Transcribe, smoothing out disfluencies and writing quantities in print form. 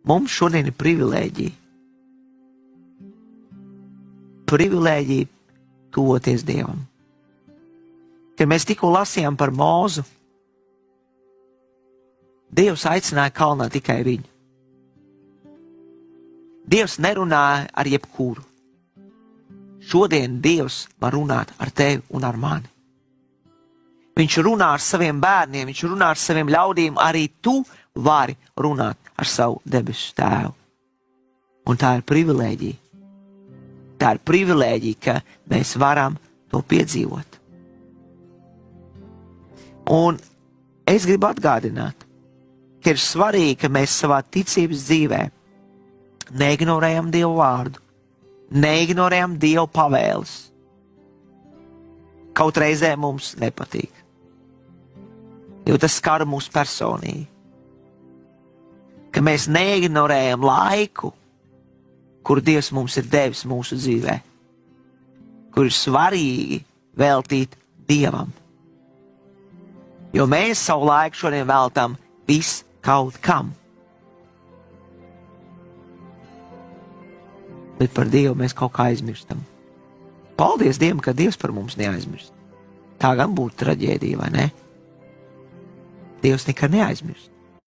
Mums šodien ir privilēģija. Privilēģija tuvoties Dievam. Kad mēs tikko lasījām par Mūzu, Dievs aicināja kalnā tikai viņu. Dievs nerunāja ar jebkuru. Šodien Dievs var runāt ar tevi un ar mani. Viņš runā ar saviem bērniem, viņš runā ar saviem ļaudīm, arī tu vari runāt ar savu debesu tēvu. Un tā ir privilēģija. Tā ir privilēģija, ka mēs varam to piedzīvot. Un es gribu atgādināt, ka ir svarīgi, ka mēs savā ticības dzīvē neignorējam Dievu vārdu, neignorējam Dievu pavēles. Kaut reizē mums nepatīk, jo tas skar mūs personīgi. Ka mēs neignorējam laiku, kur Dievs mums ir devis mūsu dzīvē, kur ir svarīgi veltīt Dievam. Jo mēs savu laiku šodien veltam viss kaut kam. Bet par Dievu mēs kaut kā aizmirstam. Paldies Dievam, ka Dievs par mums neaizmirst. Tā gan būtu traģēdija, vai ne? Dievs nekad neaizmirst.